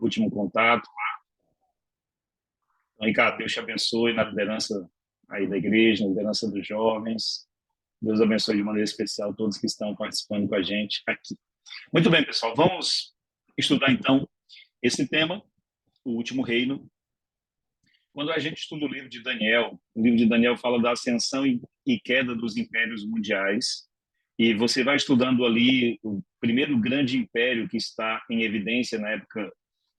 último contato. Então, Ricardo, Deus te abençoe na liderança aí da igreja, na liderança dos jovens. Deus abençoe de maneira especial todos que estão participando com a gente aqui. Muito bem, pessoal, vamos estudar então esse tema, o último reino. Quando a gente estuda o livro de Daniel fala da ascensão e queda dos impérios mundiais, e você vai estudando ali o primeiro grande império que está em evidência na época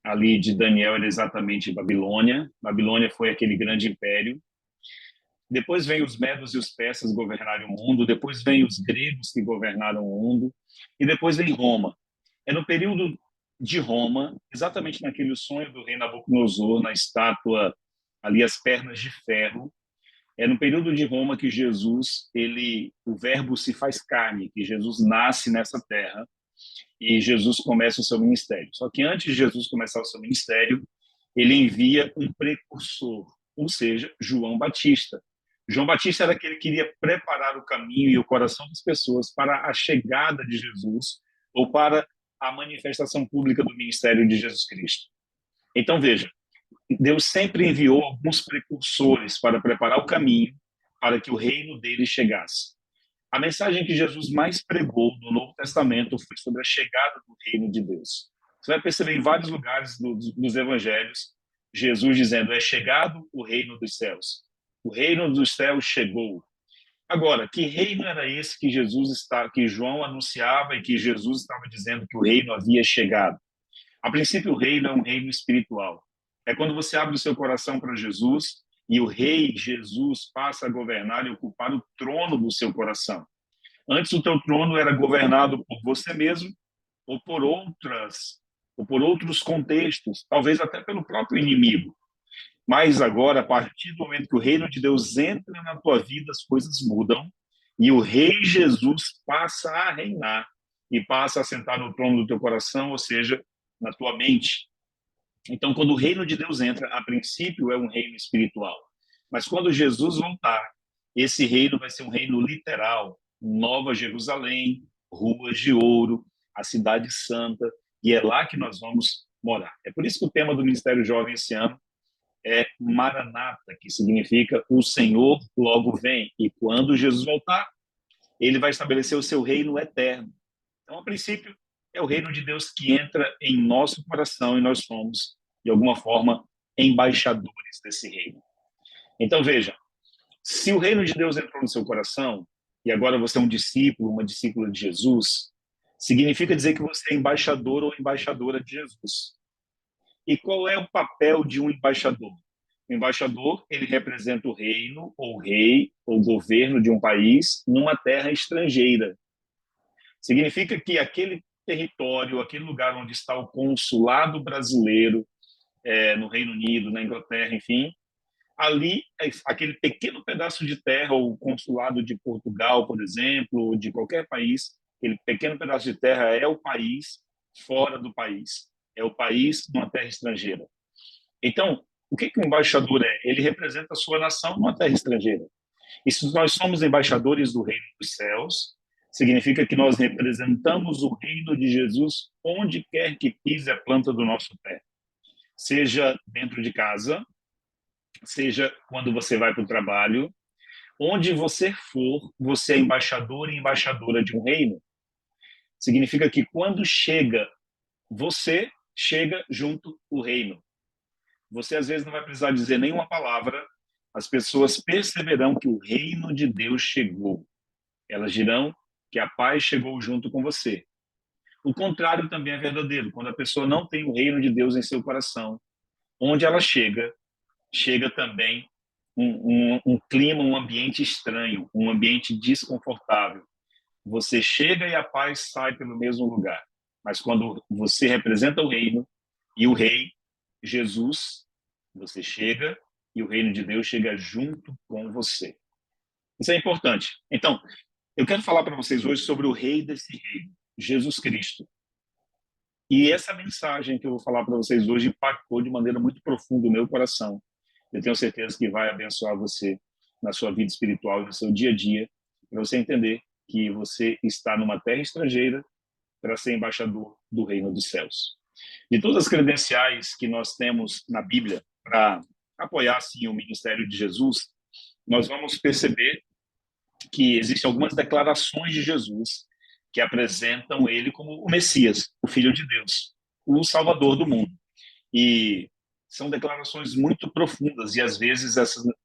ali de Daniel era exatamente Babilônia. Babilônia foi aquele grande império. Depois vem os medos e os persas governarem o mundo, depois vem os gregos que governaram o mundo, e depois vem Roma. É no período de Roma, exatamente naquele sonho do rei Nabucodonosor, na estátua ali as pernas de ferro, é no período de Roma que Jesus, o verbo se faz carne, que Jesus nasce nessa terra e Jesus começa o seu ministério. Só que antes de Jesus começar o seu ministério, ele envia um precursor, ou seja, João Batista. João Batista era aquele que queria preparar o caminho e o coração das pessoas para a chegada de Jesus ou para a manifestação pública do ministério de Jesus Cristo. Então, veja, Deus sempre enviou alguns precursores para preparar o caminho para que o reino dele chegasse. A mensagem que Jesus mais pregou no Novo Testamento foi sobre a chegada do reino de Deus. Você vai perceber em vários lugares dos evangelhos, Jesus dizendo, é chegado o reino dos céus. O reino dos céus chegou. Agora, que reino era esse que João anunciava e que Jesus estava dizendo que o reino havia chegado? A princípio, o reino é um reino espiritual. É quando você abre o seu coração para Jesus e o rei Jesus passa a governar e ocupar o trono do seu coração. Antes, o teu trono era governado por você mesmo ou por outros contextos, talvez até pelo próprio inimigo. Mas agora, a partir do momento que o reino de Deus entra na tua vida, as coisas mudam e o rei Jesus passa a reinar e passa a sentar no trono do teu coração, ou seja, na tua mente. Então, quando o reino de Deus entra, a princípio é um reino espiritual. Mas quando Jesus voltar, esse reino vai ser um reino literal. Nova Jerusalém, ruas de ouro, a cidade santa, e é lá que nós vamos morar. É por isso que o tema do Ministério Jovem esse ano é Maranata, que significa o Senhor logo vem. E quando Jesus voltar, ele vai estabelecer o seu reino eterno. Então, a princípio, é o reino de Deus que entra em nosso coração e nós somos, de alguma forma, embaixadores desse reino. Então, veja, se o reino de Deus entrou no seu coração e agora você é um discípulo, uma discípula de Jesus, significa dizer que você é embaixador ou embaixadora de Jesus. E qual é o papel de um embaixador? O embaixador, ele representa o reino, ou rei, ou governo de um país numa terra estrangeira. Significa que aquele território, aquele lugar onde está o consulado brasileiro, no Reino Unido, na Inglaterra, enfim, ali, aquele pequeno pedaço de terra, ou o consulado de Portugal, por exemplo, ou de qualquer país, aquele pequeno pedaço de terra é o país fora do país, é o país numa terra estrangeira. Então, o que um embaixador é? Ele representa a sua nação numa terra estrangeira. E se nós somos embaixadores do reino dos céus, significa que nós representamos o reino de Jesus onde quer que pise a planta do nosso pé. Seja dentro de casa, seja quando você vai para o trabalho, onde você for, você é embaixador e embaixadora de um reino. Significa que quando você chega junto o reino. Você às vezes não vai precisar dizer nenhuma palavra, as pessoas perceberão que o reino de Deus chegou. Elas dirão que a paz chegou junto com você. O contrário também é verdadeiro. Quando a pessoa não tem o reino de Deus em seu coração, onde ela chega também um clima, um ambiente estranho, um ambiente desconfortável. Você chega e a paz sai pelo mesmo lugar. Mas quando você representa o reino e o rei, Jesus, você chega e o reino de Deus chega junto com você. Isso é importante. Então, eu quero falar para vocês hoje sobre o rei desse reino, Jesus Cristo. E essa mensagem que eu vou falar para vocês hoje impactou de maneira muito profunda o meu coração. Eu tenho certeza que vai abençoar você na sua vida espiritual e no seu dia a dia, para você entender que você está numa terra estrangeira para ser embaixador do reino dos céus. De todas as credenciais que nós temos na Bíblia para apoiar assim, o ministério de Jesus, nós vamos perceber que existem algumas declarações de Jesus que apresentam ele como o Messias, o Filho de Deus, o Salvador do mundo. E são declarações muito profundas e às vezes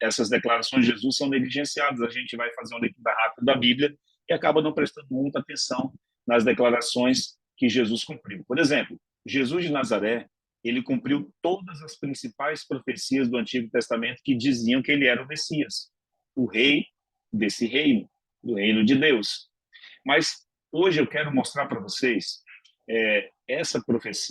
essas declarações de Jesus são negligenciadas. A gente vai fazer uma leitura rápida da Bíblia e acaba não prestando muita atenção nas declarações que Jesus cumpriu. Por exemplo, Jesus de Nazaré, ele cumpriu todas as principais profecias do Antigo Testamento que diziam que ele era o Messias, o rei desse reino, do reino de Deus. Mas hoje eu quero mostrar para vocês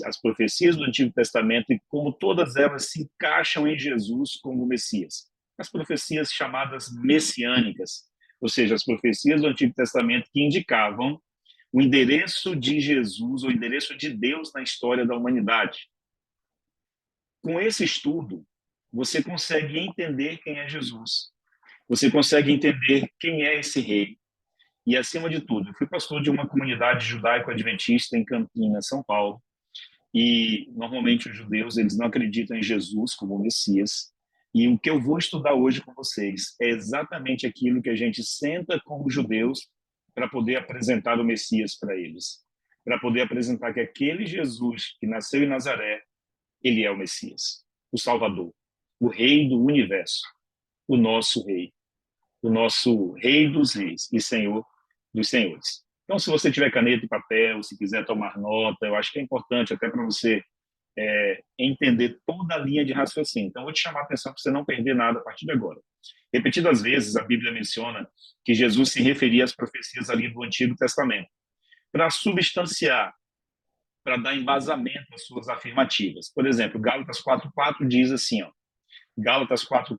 as profecias do Antigo Testamento e como todas elas se encaixam em Jesus como Messias. As profecias chamadas messiânicas, ou seja, as profecias do Antigo Testamento que indicavam o endereço de Jesus, o endereço de Deus na história da humanidade. Com esse estudo, você consegue entender quem é Jesus. Você consegue entender quem é esse rei. E, acima de tudo, eu fui pastor de uma comunidade judaico-adventista em Campinas, São Paulo. E, normalmente, os judeus eles não acreditam em Jesus como Messias. E o que eu vou estudar hoje com vocês é exatamente aquilo que a gente senta com os judeus para poder apresentar o Messias para eles. Para poder apresentar que aquele Jesus que nasceu em Nazaré, ele é o Messias, o Salvador, o Rei do Universo, o nosso Rei, o nosso Rei dos Reis e Senhor dos senhores. Então, se você tiver caneta e papel, se quiser tomar nota, eu acho que é importante até para você entender toda a linha de raciocínio. Então, eu vou te chamar a atenção para você não perder nada a partir de agora. Repetidas vezes, a Bíblia menciona que Jesus se referia às profecias ali do Antigo Testamento para substanciar, para dar embasamento às suas afirmativas. Por exemplo, Gálatas 4:4 diz assim, ó, Gálatas 4:4.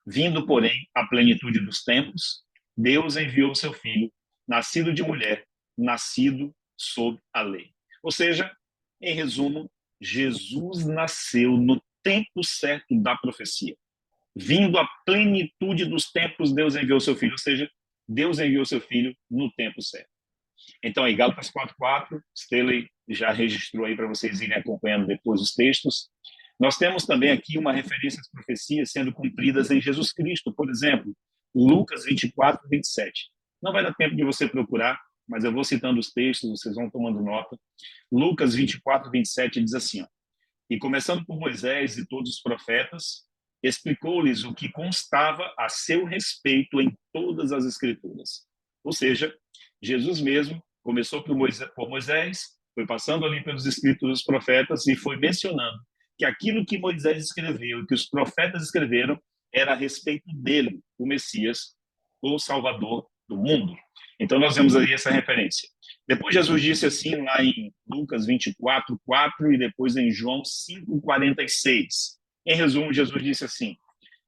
Vindo, porém, à plenitude dos tempos, Deus enviou o seu Filho, nascido de mulher, nascido sob a lei. Ou seja, em resumo, Jesus nasceu no tempo certo da profecia. Vindo à plenitude dos tempos, Deus enviou o seu Filho. Ou seja, Deus enviou o seu Filho no tempo certo. Então, aí, Gálatas 4:4, Staley já registrou aí para vocês irem acompanhando depois os textos. Nós temos também aqui uma referência às profecias sendo cumpridas em Jesus Cristo. Por exemplo, Lucas 24:27. Não vai dar tempo de você procurar, mas eu vou citando os textos, vocês vão tomando nota. Lucas 24:27 diz assim, ó, e começando por Moisés e todos os profetas, explicou-lhes o que constava a seu respeito em todas as Escrituras. Ou seja, Jesus mesmo começou por Moisés, foi passando ali pelos escritos dos profetas e foi mencionando que aquilo que Moisés escreveu e que os profetas escreveram era a respeito dele, o Messias, o Salvador do mundo. Então, nós vemos ali essa referência. Depois, Jesus disse assim, lá em Lucas 24:4 e depois em João 5:46. Em resumo, Jesus disse assim,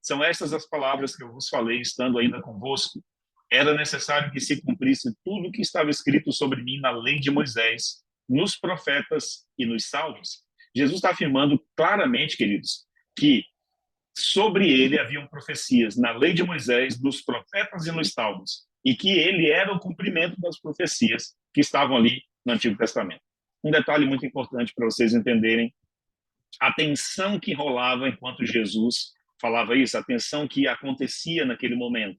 são estas as palavras que eu vos falei, estando ainda convosco. Era necessário que se cumprisse tudo o que estava escrito sobre mim na lei de Moisés, nos profetas e nos salmos. Jesus está afirmando claramente, queridos, que sobre ele haviam profecias na lei de Moisés, nos profetas e nos salmos, e que ele era o cumprimento das profecias que estavam ali no Antigo Testamento. Um detalhe muito importante para vocês entenderem a tensão que rolava enquanto Jesus falava isso, a tensão que acontecia naquele momento.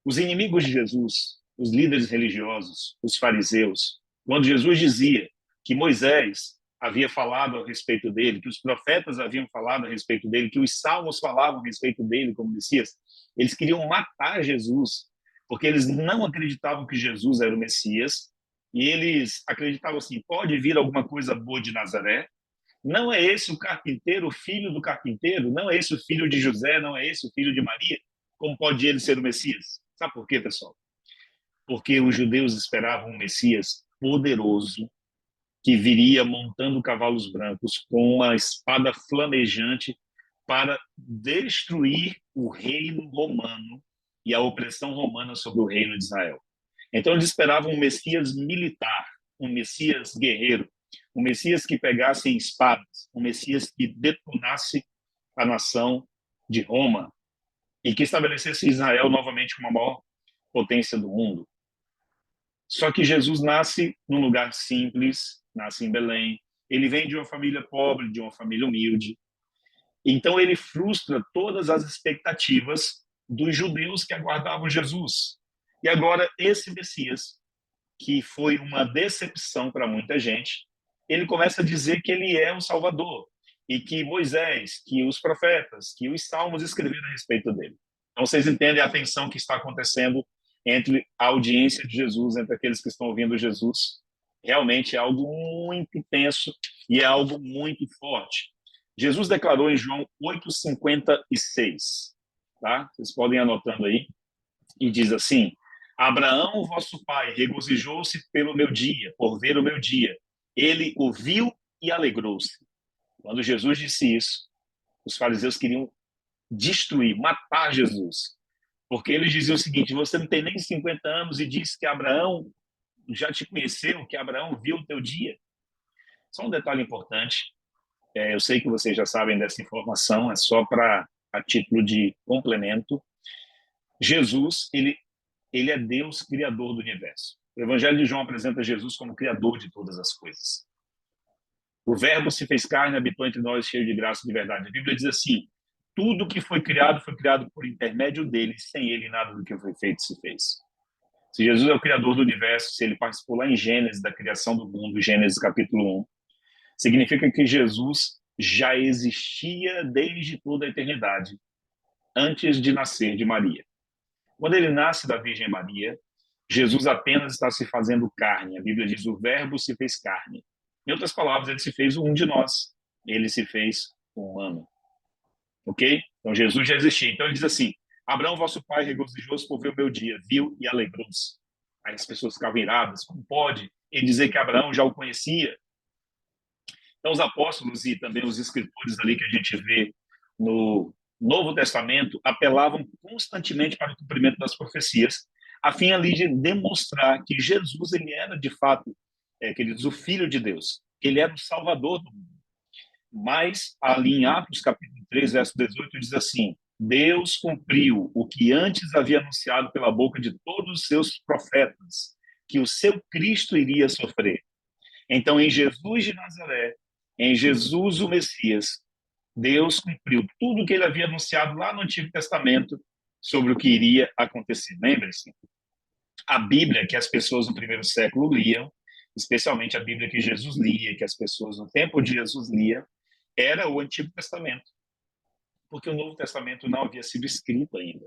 Os inimigos de Jesus, os líderes religiosos, os fariseus, quando Jesus dizia que Moisés havia falado a respeito dele, que os profetas haviam falado a respeito dele, que os salmos falavam a respeito dele como Messias, eles queriam matar Jesus, porque eles não acreditavam que Jesus era o Messias, e eles acreditavam assim, pode vir alguma coisa boa de Nazaré, não é esse o carpinteiro, o filho do carpinteiro, não é esse o filho de José, não é esse o filho de Maria, como pode ele ser o Messias? Sabe por quê, pessoal? Porque os judeus esperavam um Messias poderoso, que viria montando cavalos brancos com uma espada flamejante para destruir o reino romano e a opressão romana sobre o reino de Israel. Então eles esperavam um Messias militar, um Messias guerreiro, um Messias que pegasse em espadas, um Messias que detonasse a nação de Roma e que estabelecesse Israel novamente como a maior potência do mundo. Só que Jesus nasce num lugar simples, nasce em Belém, Ele vem de uma família pobre, de uma família humilde. Então, ele frustra todas as expectativas dos judeus que aguardavam Jesus. E agora, esse Messias, que foi uma decepção para muita gente, ele começa a dizer que ele é o Salvador e que Moisés, que os profetas, que os salmos escreveram a respeito dele. Então, vocês entendem a tensão que está acontecendo entre a audiência de Jesus, entre aqueles que estão ouvindo Jesus. Realmente é algo muito tenso e é algo muito forte. Jesus declarou em João 8,56, tá? Vocês podem ir anotando aí, e diz assim: Abraão, vosso pai, regozijou-se pelo meu dia, por ver o meu dia. Ele o viu e alegrou-se. Quando Jesus disse isso, os fariseus queriam destruir, matar Jesus, porque eles diziam o seguinte: você não tem nem 50 anos e diz que Abraão já te conheceu, que Abraão viu o teu dia. Só um detalhe importante, eu sei que vocês já sabem dessa informação, é só para a título de complemento. Jesus, ele é Deus, criador do universo. O Evangelho de João apresenta Jesus como criador de todas as coisas. O Verbo se fez carne, habitou entre nós, cheio de graça e de verdade. A Bíblia diz assim: tudo que foi criado por intermédio dele, sem ele nada do que foi feito se fez. Se Jesus é o criador do universo, se ele participou lá em Gênesis da criação do mundo, Gênesis capítulo 1, significa que Jesus já existia desde toda a eternidade, antes de nascer de Maria. Quando ele nasce da Virgem Maria, Jesus apenas está se fazendo carne. A Bíblia diz: o Verbo se fez carne. Em outras palavras, ele se fez um de nós. Ele se fez humano. Ok? Então, Jesus já existia. Então, ele diz assim: Abraão, vosso pai, regozijou-se por ver o meu dia, viu e alegrou-se. Aí as pessoas ficavam iradas. Como pode ele dizer que Abraão já o conhecia? Então, os apóstolos e também os escritores ali que a gente vê no Novo Testamento apelavam constantemente para o cumprimento das profecias, a fim ali de demonstrar que Jesus ele era de fato, queridos, o Filho de Deus, que ele era o Salvador do mundo. Mas ali em Atos capítulo 3, verso 18, diz assim: Deus cumpriu o que antes havia anunciado pela boca de todos os seus profetas, que o seu Cristo iria sofrer. Então, em Jesus de Nazaré, em Jesus o Messias, Deus cumpriu tudo o que ele havia anunciado lá no Antigo Testamento sobre o que iria acontecer. Lembre-se, a Bíblia que as pessoas no primeiro século liam, especialmente a Bíblia que Jesus lia, que as pessoas no tempo de Jesus liam, era o Antigo Testamento, porque o Novo Testamento não havia sido escrito ainda.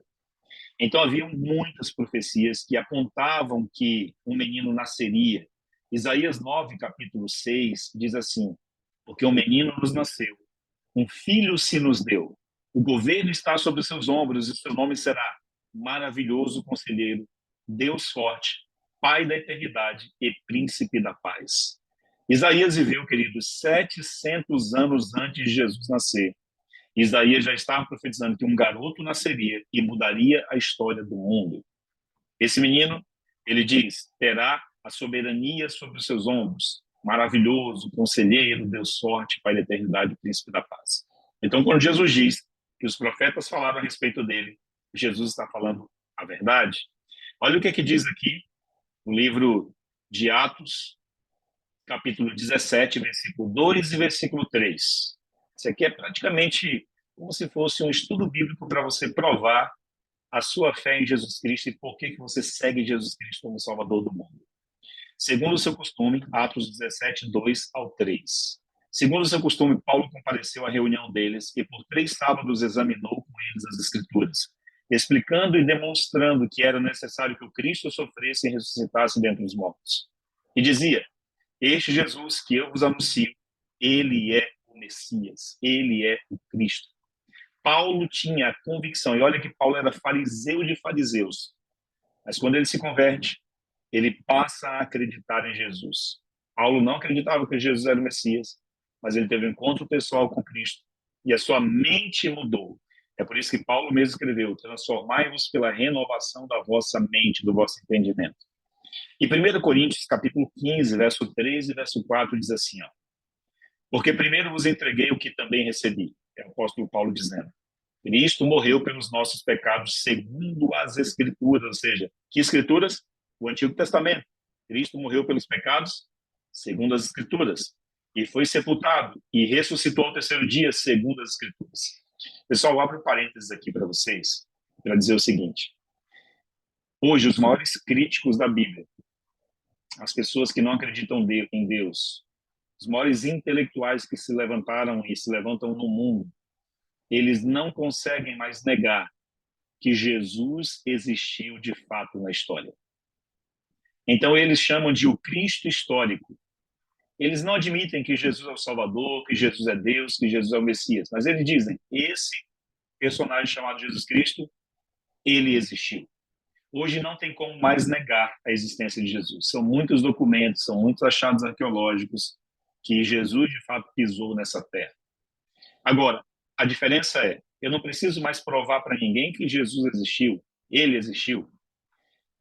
Então, haviam muitas profecias que apontavam que um menino nasceria. Isaías 9, capítulo 6, diz assim: porque um menino nos nasceu, um filho se nos deu. O governo está sobre os seus ombros e seu nome será Maravilhoso Conselheiro, Deus Forte, Pai da Eternidade e Príncipe da Paz. Isaías viveu, queridos, 700 anos antes de Jesus nascer. Isaías já estava profetizando que um garoto nasceria e mudaria a história do mundo. Esse menino, ele diz, terá a soberania sobre os seus ombros. Maravilhoso, conselheiro, Deus forte, Pai da eternidade, príncipe da paz. Então, quando Jesus diz que os profetas falaram a respeito dele, Jesus está falando a verdade. Olha o que é que diz aqui no livro de Atos, capítulo 17, versículo 2 e versículo 3. Isso aqui é praticamente como se fosse um estudo bíblico para você provar a sua fé em Jesus Cristo e por que você segue Jesus Cristo como Salvador do mundo. Segundo o seu costume, Atos 17, 2 ao 3. Segundo o seu costume, Paulo compareceu à reunião deles e por 3 sábados examinou com eles as Escrituras, explicando e demonstrando que era necessário que o Cristo sofresse e ressuscitasse dentre os mortos. E dizia: este Jesus que eu vos anuncio, ele é o Messias, ele é o Cristo. Paulo tinha a convicção, e olha que Paulo era fariseu de fariseus, mas quando ele se converte, ele passa a acreditar em Jesus. Paulo não acreditava que Jesus era o Messias, mas ele teve um encontro pessoal com Cristo e a sua mente mudou. É por isso que Paulo mesmo escreveu: transformai-vos pela renovação da vossa mente, do vosso entendimento. E 1 Coríntios, capítulo 15, verso 13 e verso 4, diz assim: porque primeiro vos entreguei o que também recebi. É o apóstolo Paulo dizendo: Cristo morreu pelos nossos pecados segundo as Escrituras. Ou seja, que Escrituras? O Antigo Testamento. Cristo morreu pelos pecados segundo as Escrituras. e foi sepultado e ressuscitou ao terceiro dia, segundo as Escrituras. Pessoal, eu abro um parênteses aqui para vocês, para dizer o seguinte. Hoje, os maiores críticos da Bíblia, as pessoas que não acreditam em Deus, os maiores intelectuais que se levantaram e se levantam no mundo, eles não conseguem mais negar que Jesus existiu de fato na história. Então, eles chamam de o Cristo histórico. Eles não admitem que Jesus é o Salvador, que Jesus é Deus, que Jesus é o Messias, mas eles dizem, esse personagem chamado Jesus Cristo, ele existiu. Hoje não tem como mais negar a existência de Jesus. São muitos documentos, são muitos achados arqueológicos que Jesus, de fato, pisou nessa terra. Agora, a diferença é, eu não preciso mais provar para ninguém que Jesus existiu, ele existiu.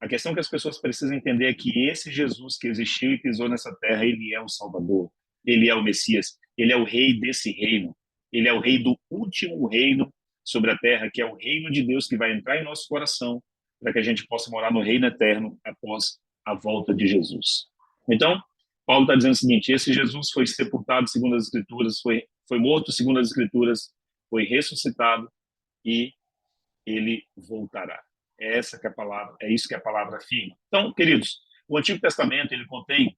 A questão que as pessoas precisam entender é que esse Jesus que existiu e pisou nessa terra, ele é o Salvador, ele é o Messias, ele é o rei desse reino, ele é o rei do último reino sobre a terra, que é o reino de Deus que vai entrar em nosso coração para que a gente possa morar no reino eterno após a volta de Jesus. Então, Paulo está dizendo o seguinte, esse Jesus foi sepultado segundo as Escrituras, foi morto segundo as Escrituras, foi ressuscitado e ele voltará. É essa que é a palavra, é isso que a palavra afirma. Então, queridos, o Antigo Testamento ele contém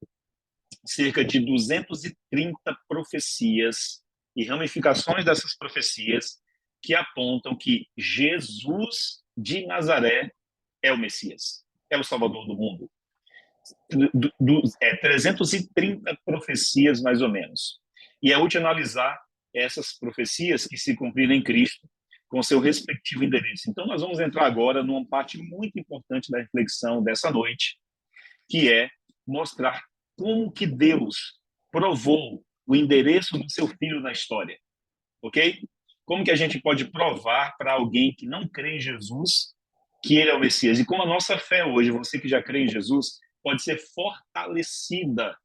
cerca de 230 profecias e ramificações dessas profecias que apontam que Jesus de Nazaré é o Messias, é o Salvador do mundo. 330 profecias, mais ou menos. E é útil analisar essas profecias que se cumpriram em Cristo com seu respectivo endereço. Então, nós vamos entrar agora numa parte muito importante da reflexão dessa noite, que é mostrar como que Deus provou o endereço do seu filho na história, ok? Como que a gente pode provar para alguém que não crê em Jesus que ele é o Messias? E como a nossa fé hoje, você que já crê em Jesus, pode ser fortalecida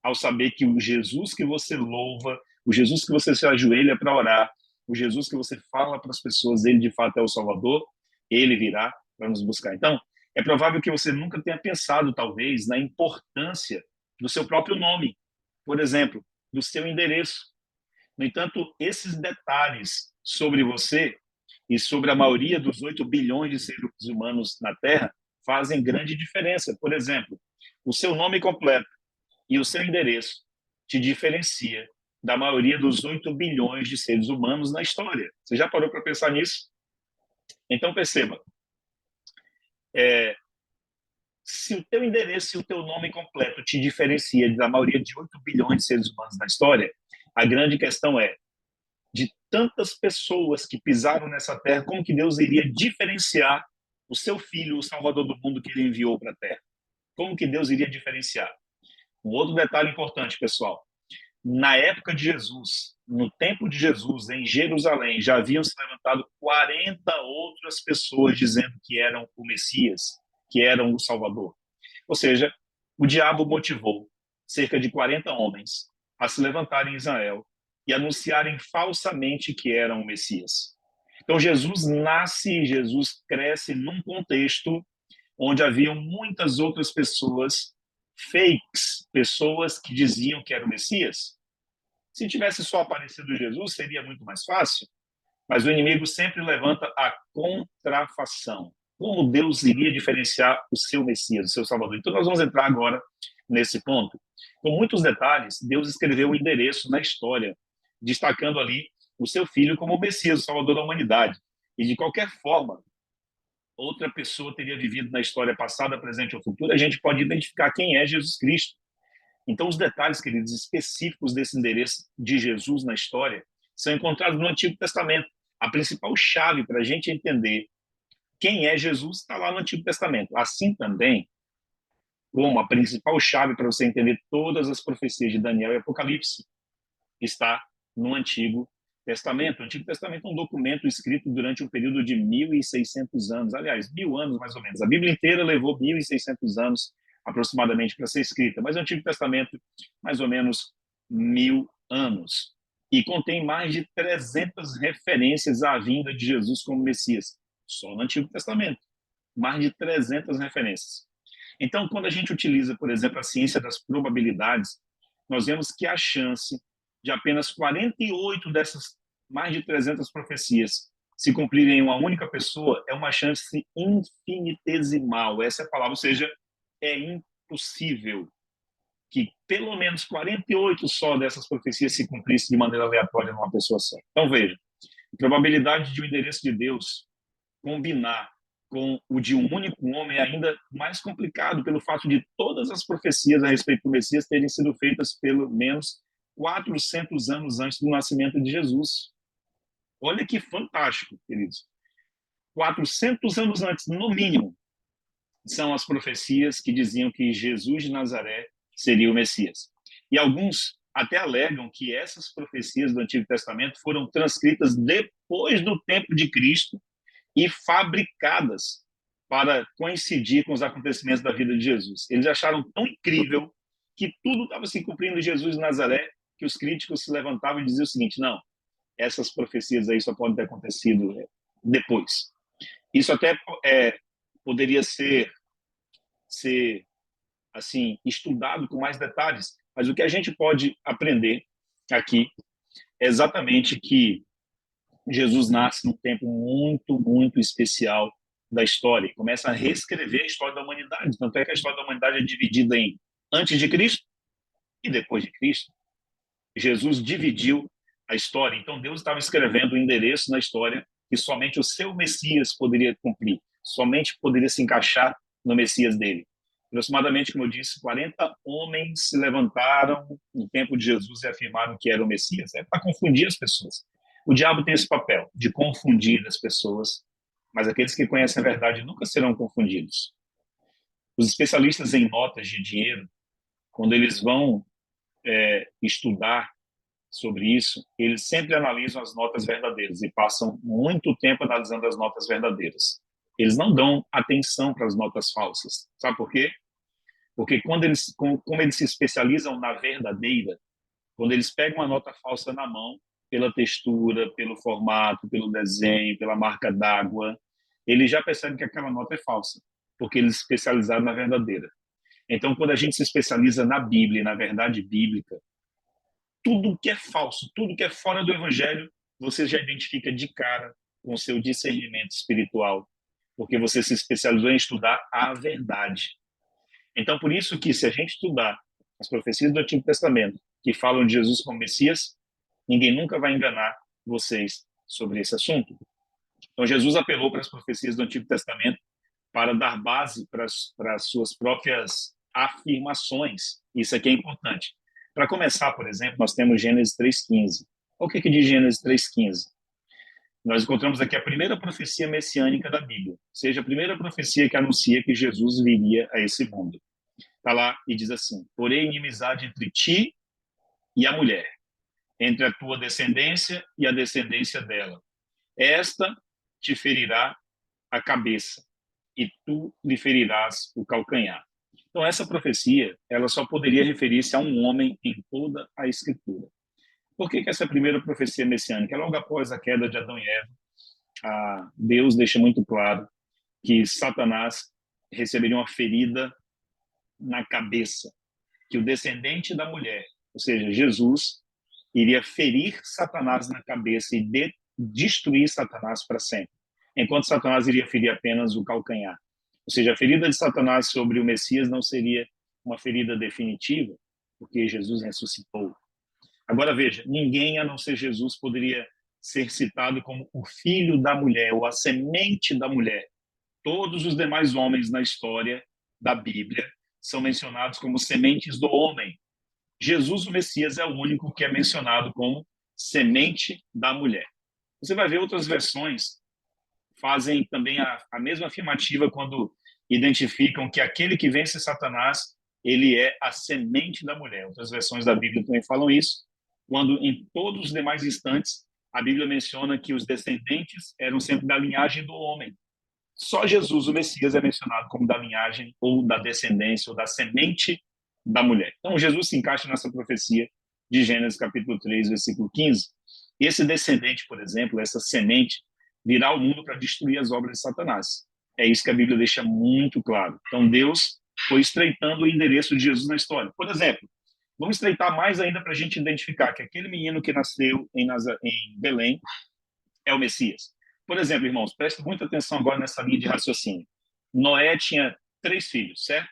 ao saber que o Jesus que você louva, o Jesus que você se ajoelha para orar, o Jesus que você fala para as pessoas, ele de fato é o Salvador, ele virá para nos buscar. Então, é provável que você nunca tenha pensado, talvez, na importância do seu próprio nome, por exemplo, do seu endereço. No entanto, esses detalhes sobre você e sobre a maioria dos 8 bilhões de seres humanos na Terra fazem grande diferença. Por exemplo, o seu nome completo e o seu endereço te diferencia da maioria dos 8 bilhões de seres humanos na história. Você já parou para pensar nisso? Então, perceba, se o teu endereço e o teu nome completo te diferencia da maioria de 8 bilhões de seres humanos na história, a grande questão é, de tantas pessoas que pisaram nessa terra, como que Deus iria diferenciar o seu filho, o Salvador do mundo que ele enviou para a terra? Como que Deus iria diferenciar? Um outro detalhe importante, pessoal. Na época de Jesus, no tempo de Jesus, em Jerusalém, já haviam se levantado 40 outras pessoas dizendo que eram o Messias, que eram o Salvador. Ou seja, o diabo motivou cerca de 40 homens a se levantarem em Israel e anunciarem falsamente que eram o Messias. Então, Jesus nasce, Jesus cresce num contexto onde haviam muitas outras pessoas fakes, pessoas que diziam que era o Messias. Se tivesse só aparecido Jesus, seria muito mais fácil, mas o inimigo sempre levanta a contrafação. Como Deus iria diferenciar o seu Messias, o seu Salvador? Então, nós vamos entrar agora nesse ponto. Com muitos detalhes, Deus escreveu o endereço na história, destacando ali o seu filho como o Messias, o Salvador da humanidade. E, de qualquer forma, outra pessoa teria vivido na história passada, presente ou futura, a gente pode identificar quem é Jesus Cristo. Então, os detalhes, queridos, específicos desse endereço de Jesus na história são encontrados no Antigo Testamento. A principal chave para a gente entender quem é Jesus está lá no Antigo Testamento. Assim também, como a principal chave para você entender todas as profecias de Daniel e Apocalipse está no Antigo Testamento. O Antigo Testamento é um documento escrito durante um período de 1.600 anos, aliás, 1.000 anos mais ou menos. A Bíblia inteira levou 1.600 anos aproximadamente para ser escrita, mas o Antigo Testamento, mais ou menos 1.000 anos. E contém mais de 300 referências à vinda de Jesus como Messias, só no Antigo Testamento. Mais de 300 referências. Então, quando a gente utiliza, por exemplo, a ciência das probabilidades, nós vemos que a chance de apenas 48 dessas mais de 300 profecias se cumprirem em uma única pessoa é uma chance infinitesimal. Essa é a palavra, ou seja, é impossível que pelo menos 48 só dessas profecias se cumprissem de maneira aleatória numa pessoa só. Então, veja, a probabilidade de o endereço de Deus combinar com o de um único homem é ainda mais complicado pelo fato de todas as profecias a respeito do Messias terem sido feitas pelo menos 400 anos antes do nascimento de Jesus. Olha que fantástico, queridos. 400 anos antes, no mínimo, são as profecias que diziam que Jesus de Nazaré seria o Messias. E alguns até alegam que essas profecias do Antigo Testamento foram transcritas depois do tempo de Cristo e fabricadas para coincidir com os acontecimentos da vida de Jesus. Eles acharam tão incrível que tudo estava se cumprindo em Jesus de Nazaré que os críticos se levantavam e diziam o seguinte: não, essas profecias aí só podem ter acontecido depois. Isso até poderia ser assim estudado com mais detalhes, mas o que a gente pode aprender aqui é exatamente que Jesus nasce num tempo muito, muito especial da história e começa a reescrever a história da humanidade. Tanto é que a história da humanidade é dividida em antes de Cristo e depois de Cristo. Jesus dividiu a história. Então, Deus estava escrevendo um endereço na história que somente o seu Messias poderia cumprir, somente poderia se encaixar no Messias dele. Aproximadamente, como eu disse, 40 homens se levantaram no tempo de Jesus e afirmaram que era o Messias. É para confundir as pessoas. O diabo tem esse papel de confundir as pessoas, mas aqueles que conhecem a verdade nunca serão confundidos. Os especialistas em notas de dinheiro, quando eles vão estudar sobre isso, eles sempre analisam as notas verdadeiras e passam muito tempo analisando as notas verdadeiras. Eles não dão atenção para as notas falsas. Sabe por quê? Porque como eles se especializam na verdadeira, quando eles pegam uma nota falsa na mão, pela textura, pelo formato, pelo desenho, pela marca d'água, eles já percebem que aquela nota é falsa, porque eles se especializaram na verdadeira. Então, quando a gente se especializa na Bíblia, na verdade bíblica, tudo que é falso, tudo que é fora do Evangelho, você já identifica de cara com o seu discernimento espiritual, porque você se especializou em estudar a verdade. Então, por isso que se a gente estudar as profecias do Antigo Testamento, que falam de Jesus como Messias, ninguém nunca vai enganar vocês sobre esse assunto. Então, Jesus apelou para as profecias do Antigo Testamento para dar base para as suas próprias afirmações. Isso aqui é importante. Para começar, por exemplo, nós temos Gênesis 3,15. O que diz Gênesis 3,15? Nós encontramos aqui a primeira profecia messiânica da Bíblia, ou seja, a primeira profecia que anuncia que Jesus viria a esse mundo. Está lá e diz assim: porém, inimizade entre ti e a mulher, entre a tua descendência e a descendência dela. Esta te ferirá a cabeça e tu lhe ferirás o calcanhar. Então, essa profecia, ela só poderia referir-se a um homem em toda a Escritura. Por que essa primeira profecia messiânica? Logo após a queda de Adão e Eva, Deus deixa muito claro que Satanás receberia uma ferida na cabeça, que o descendente da mulher, ou seja, Jesus, iria ferir Satanás na cabeça e destruir Satanás para sempre, enquanto Satanás iria ferir apenas o calcanhar. Ou seja, a ferida de Satanás sobre o Messias não seria uma ferida definitiva, porque Jesus ressuscitou. Agora veja, ninguém a não ser Jesus poderia ser citado como o filho da mulher ou a semente da mulher. Todos os demais homens na história da Bíblia são mencionados como sementes do homem. Jesus, o Messias, é o único que é mencionado como semente da mulher. Você vai ver outras versões fazem também a mesma afirmativa quando identificam que aquele que vence Satanás, ele é a semente da mulher. Outras versões da Bíblia também falam isso, quando em todos os demais instantes a Bíblia menciona que os descendentes eram sempre da linhagem do homem. Só Jesus, o Messias, é mencionado como da linhagem ou da descendência ou da semente da mulher. Então, Jesus se encaixa nessa profecia de Gênesis capítulo 3, versículo 15. Esse descendente, por exemplo, essa semente, virá ao mundo para destruir as obras de Satanás. É isso que a Bíblia deixa muito claro. Então, Deus foi estreitando o endereço de Jesus na história. Por exemplo, Vamos estreitar mais ainda para a gente identificar que aquele menino que nasceu em Belém é o Messias. Por exemplo, irmãos, prestem muita atenção agora nessa linha de raciocínio. Noé tinha 3 filhos, certo?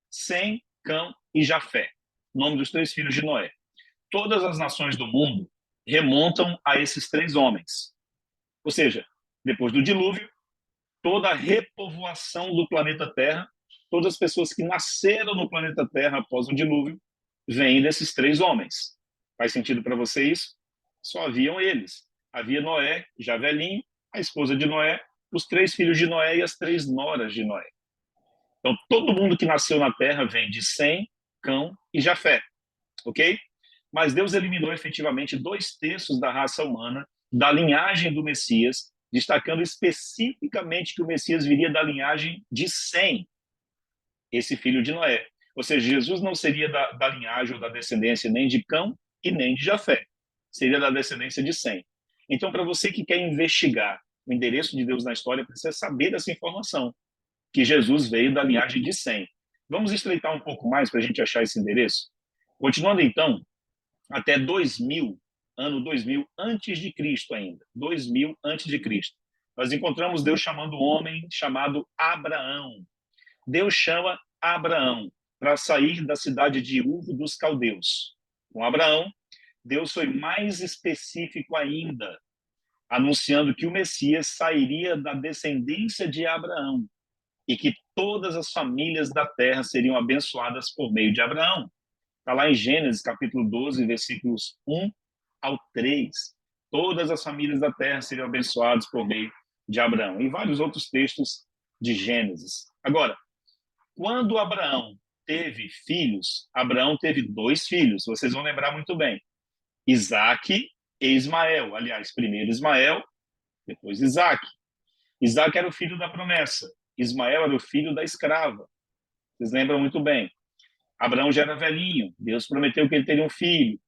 Sem, Cão e Jafé. Nome dos 3 filhos de Noé. Todas as nações do mundo remontam a esses 3 homens. Ou seja, depois do dilúvio, toda a repovoação do planeta Terra, todas as pessoas que nasceram no planeta Terra após o dilúvio, vêm desses 3 homens. Faz sentido para você isso? Só haviam eles. Havia Noé, já velhinho, a esposa de Noé, os 3 filhos de Noé e as 3 noras de Noé. Então, todo mundo que nasceu na Terra vem de Sem, Cão e Jafé. Ok? Mas Deus eliminou efetivamente 2/3 da raça humana, da linhagem do Messias, destacando especificamente que o Messias viria da linhagem de Sem, esse filho de Noé. Ou seja, Jesus não seria da linhagem ou da descendência nem de Cão e nem de Jafé. Seria da descendência de Sem. Então, para você que quer investigar o endereço de Deus na história, precisa saber dessa informação, que Jesus veio da linhagem de Sem. Vamos estreitar um pouco mais para a gente achar esse endereço? Continuando então, até 2000, ano 2000 antes de Cristo ainda, 2000 antes de Cristo. Nós encontramos Deus chamando um homem chamado Abraão. Deus chama Abraão para sair da cidade de Ur dos Caldeus. Com Abraão, Deus foi mais específico ainda, anunciando que o Messias sairia da descendência de Abraão e que todas as famílias da terra seriam abençoadas por meio de Abraão. Está lá em Gênesis, capítulo 12, versículos 1 ao 3. Todas as famílias da terra seriam abençoadas por meio de Abraão. E vários outros textos de Gênesis. Agora, quando Abraão teve filhos, Abraão teve 2 filhos, vocês vão lembrar muito bem. Isaque e Ismael. Aliás, primeiro Ismael, depois Isaque. Isaque era o filho da promessa. Ismael era o filho da escrava. Vocês lembram muito bem. Abraão já era velhinho. Deus prometeu que ele teria um filho.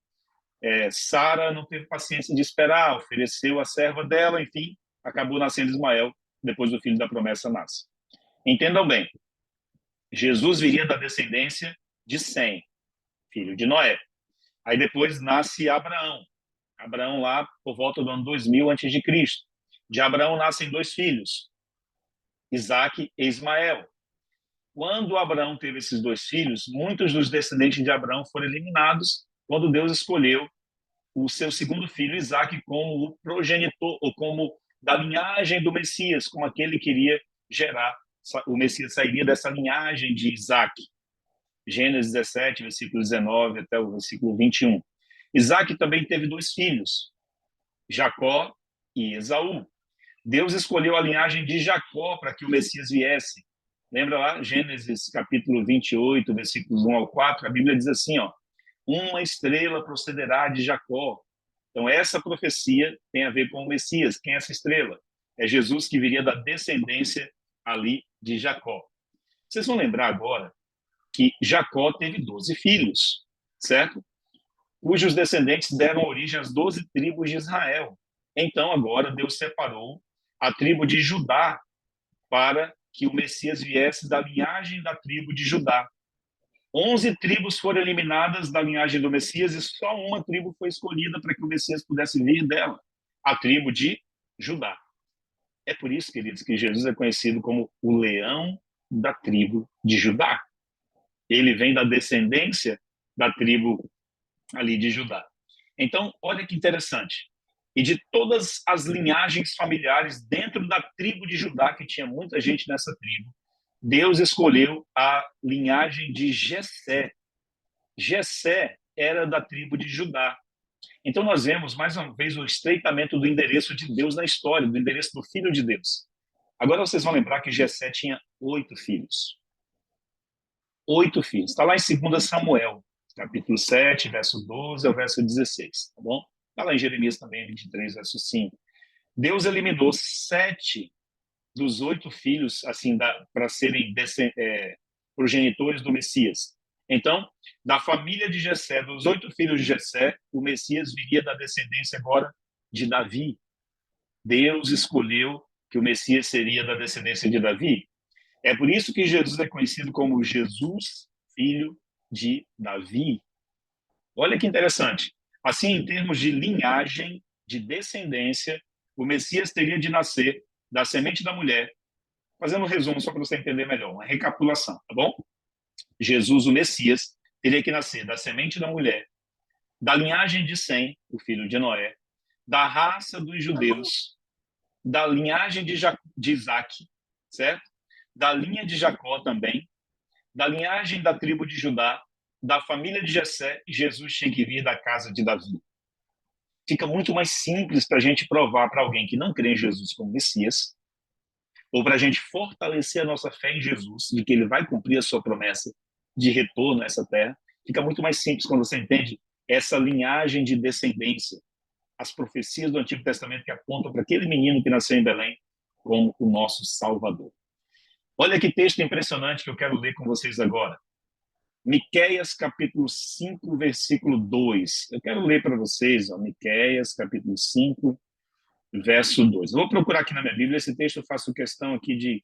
Sara não teve paciência de esperar, ofereceu a serva dela, enfim, acabou nascendo Ismael, depois do filho da promessa nasce. Entendam bem, Jesus viria da descendência de Sem, filho de Noé. Aí depois nasce Abraão. Abraão lá por volta do ano 2000 a.C. De Abraão nascem 2 filhos, Isaque e Ismael. Quando Abraão teve esses 2 filhos, muitos dos descendentes de Abraão foram eliminados quando Deus escolheu o seu segundo filho, Isaque, como o progenitor, ou como da linhagem do Messias, como aquele que iria gerar. O Messias sairia dessa linhagem de Isaque. Gênesis 17, versículo 19 até o versículo 21. Isaque também teve 2 filhos, Jacó e Esaú. Deus escolheu a linhagem de Jacó para que o Messias viesse. Lembra lá, Gênesis capítulo 28, versículos 1 ao 4, a Bíblia diz assim, ó, uma estrela procederá de Jacó. Então, essa profecia tem a ver com o Messias. Quem é essa estrela? É Jesus, que viria da descendência ali de Jacó. Vocês vão lembrar agora que Jacó teve 12 filhos, certo? Cujos descendentes deram origem às 12 tribos de Israel. Então, agora, Deus separou a tribo de Judá para que o Messias viesse da linhagem da tribo de Judá. 11 tribos foram eliminadas da linhagem do Messias e só uma tribo foi escolhida para que o Messias pudesse vir dela, a tribo de Judá. É por isso, queridos, que Jesus é conhecido como o leão da tribo de Judá. Ele vem da descendência da tribo ali de Judá. Então, olha que interessante. E de todas as linhagens familiares dentro da tribo de Judá, que tinha muita gente nessa tribo, Deus escolheu a linhagem de Jessé. Jessé era da tribo de Judá. Então nós vemos mais uma vez o estreitamento do endereço de Deus na história, do endereço do Filho de Deus. Agora vocês vão lembrar que Jessé tinha 8 filhos. 8 filhos. Está lá em 2 Samuel, capítulo 7, verso 12 ao verso 16, tá bom? Está lá em Jeremias também, 23, verso 5. Deus eliminou 7 dos 8 filhos, assim, para serem progenitores do Messias. Então, da família de Jessé, dos 8 filhos de Jessé, o Messias viria da descendência agora de Davi. Deus escolheu que o Messias seria da descendência de Davi. É por isso que Jesus é conhecido como Jesus, filho de Davi. Olha que interessante. Assim, em termos de linhagem, de descendência, o Messias teria de nascer da semente da mulher. Fazendo um resumo só para você entender melhor, uma recapitulação, tá bom? Jesus, o Messias, teria que nascer da semente da mulher, da linhagem de Sem, o filho de Noé, da raça dos judeus, da linhagem de Isaac, certo? Da linha de Jacó também, da linhagem da tribo de Judá, da família de Jessé, Jesus tinha que vir da casa de Davi. Fica muito mais simples para a gente provar para alguém que não crê em Jesus como Messias, ou para a gente fortalecer a nossa fé em Jesus, de que ele vai cumprir a sua promessa de retorno a essa terra. Fica muito mais simples quando você entende essa linhagem de descendência, as profecias do Antigo Testamento que apontam para aquele menino que nasceu em Belém como o nosso Salvador. Olha que texto impressionante que eu quero ler com vocês agora. Miqueias, capítulo 5, versículo 2. Eu quero ler para vocês, Miqueias, capítulo 5, verso 2. Eu vou procurar aqui na minha Bíblia esse texto, eu faço questão aqui de